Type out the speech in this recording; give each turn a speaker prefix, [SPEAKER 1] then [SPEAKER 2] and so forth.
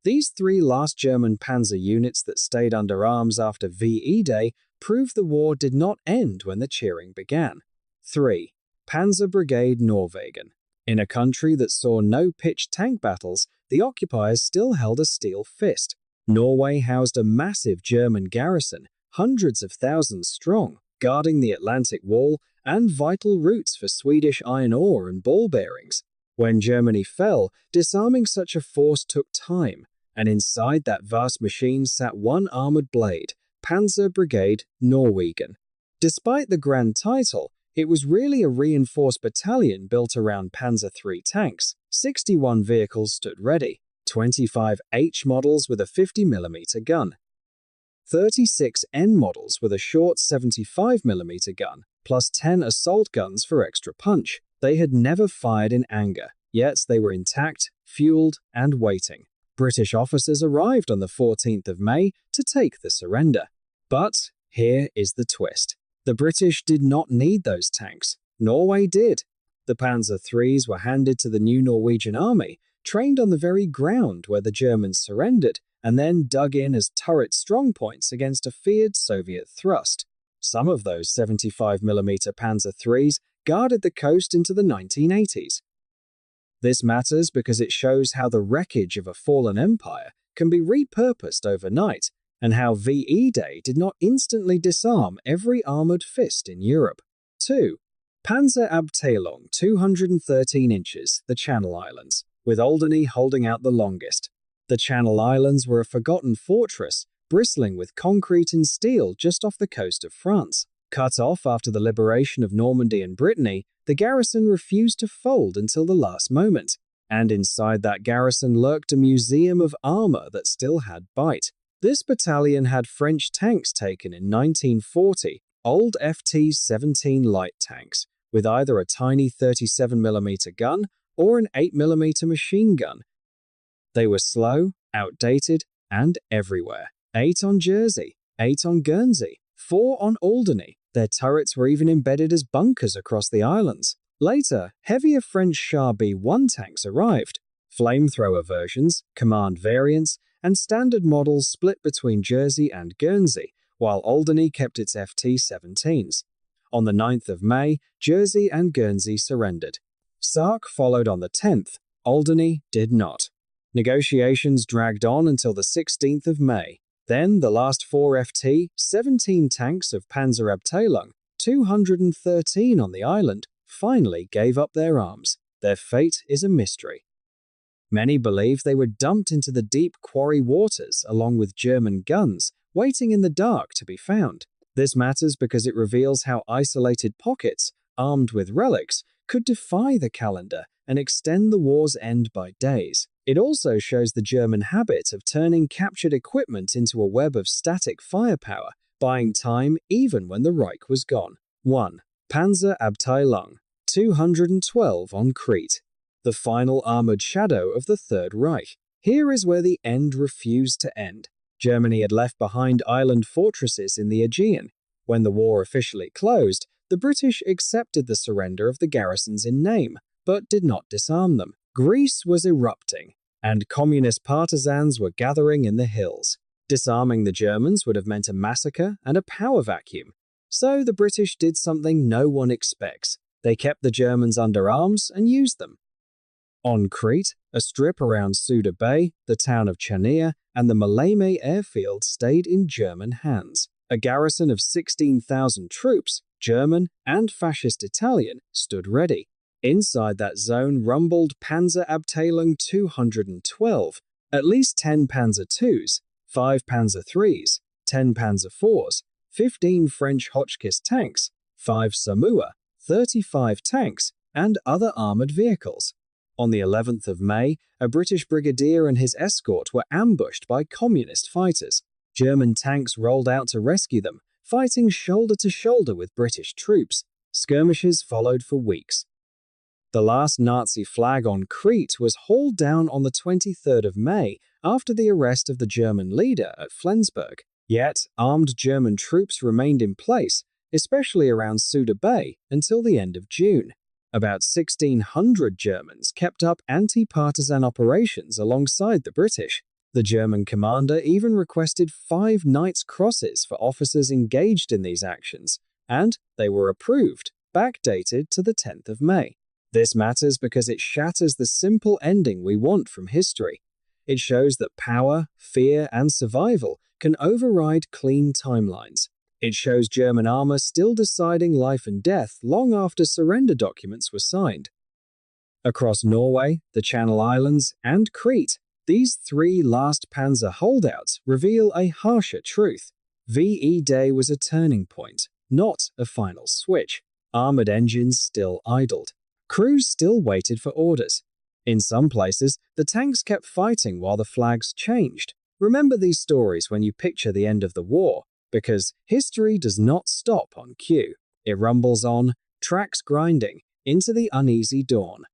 [SPEAKER 1] These three last German panzer units that stayed under arms after VE Day prove the war did not end when the cheering began. 3. Panzer Brigade Norwegen. In a country that saw no pitched tank battles, the occupiers still held a steel fist. Norway housed a massive German garrison, hundreds of thousands strong, guarding the Atlantic Wall and vital routes for Swedish iron ore and ball bearings. When Germany fell, disarming such a force took time, and inside that vast machine sat one armored blade, Panzer Brigade Norwegen. Despite the grand title, it was really a reinforced battalion built around Panzer III tanks. 61 vehicles stood ready, 25 H models with a 50mm gun, 36 N models with a short 75mm gun, plus 10 assault guns for extra punch. They had never fired in anger, yet they were intact, fueled, and waiting. British officers arrived on the 14th of May to take the surrender. But here is the twist. The British did not need those tanks. Norway did. The Panzer IIIs were handed to the new Norwegian army, trained on the very ground where the Germans surrendered, and then dug in as turret strongpoints against a feared Soviet thrust. Some of those 75mm Panzer IIIs guarded the coast into the 1980s. This matters because it shows how the wreckage of a fallen empire can be repurposed overnight, and how VE Day did not instantly disarm every armored fist in Europe. 2. Panzer Abteilung, 213 inches, the Channel Islands, with Alderney holding out the longest. The Channel Islands were a forgotten fortress, bristling with concrete and steel just off the coast of France. Cut off after the liberation of Normandy and Brittany, the garrison refused to fold until the last moment, and inside that garrison lurked a museum of armor that still had bite. This battalion had French tanks taken in 1940, old FT-17 light tanks, with either a tiny 37mm gun or an 8mm machine gun. They were slow, outdated, and everywhere. 8 on Jersey, 8 on Guernsey, 4 on Alderney. Their turrets were even embedded as bunkers across the islands. Later, heavier French Char B-1 tanks arrived. Flamethrower versions, command variants, and standard models split between Jersey and Guernsey, while Alderney kept its FT-17s. On the 9th of May, Jersey and Guernsey surrendered. Sark followed on the 10th. Alderney did not. Negotiations dragged on until the 16th of May. Then the last 4 FT-17 tanks of Panzer Abteilung, 213 on the island, finally gave up their arms. Their fate is a mystery. Many believe they were dumped into the deep quarry waters along with German guns, waiting in the dark to be found. This matters because it reveals how isolated pockets, armed with relics, could defy the calendar and extend the war's end by days. It also shows the German habit of turning captured equipment into a web of static firepower, buying time even when the Reich was gone. 1. Panzer Abteilung, 212 on Crete. The final armored shadow of the Third Reich. Here is where the end refused to end. Germany had left behind island fortresses in the Aegean. When the war officially closed, the British accepted the surrender of the garrisons in name, but did not disarm them. Greece was erupting, and communist partisans were gathering in the hills. Disarming the Germans would have meant a massacre and a power vacuum. So the British did something no one expects. They kept the Germans under arms and used them. On Crete, a strip around Suda Bay, the town of Chania, and the Maleme airfield stayed in German hands. A garrison of 16,000 troops, German and fascist Italian, stood ready. Inside that zone rumbled Panzer Abteilung 212, at least 10 Panzer IIs, 5 Panzer IIIs, 10 Panzer IVs, 15 French Hotchkiss tanks, 5 Samoa, 35 tanks, and other armored vehicles. On the 11th of May, a British brigadier and his escort were ambushed by communist fighters. German tanks rolled out to rescue them, fighting shoulder to shoulder with British troops. Skirmishes followed for weeks. The last Nazi flag on Crete was hauled down on the 23rd of May after the arrest of the German leader at Flensburg. Yet, armed German troops remained in place, especially around Suda Bay, until the end of June. About 1,600 Germans kept up anti-partisan operations alongside the British. The German commander even requested 5 Knights' Crosses for officers engaged in these actions, and they were approved, backdated to the 10th of May. This matters because it shatters the simple ending we want from history. It shows that power, fear, and survival can override clean timelines. It shows German armor still deciding life and death long after surrender documents were signed. Across Norway, the Channel Islands, and Crete, these 3 last Panzer holdouts reveal a harsher truth. VE Day was a turning point, not a final switch. Armored engines still idled. Crews still waited for orders. In some places, the tanks kept fighting while the flags changed. Remember these stories when you picture the end of the war, because history does not stop on cue. It rumbles on, tracks grinding, into the uneasy dawn.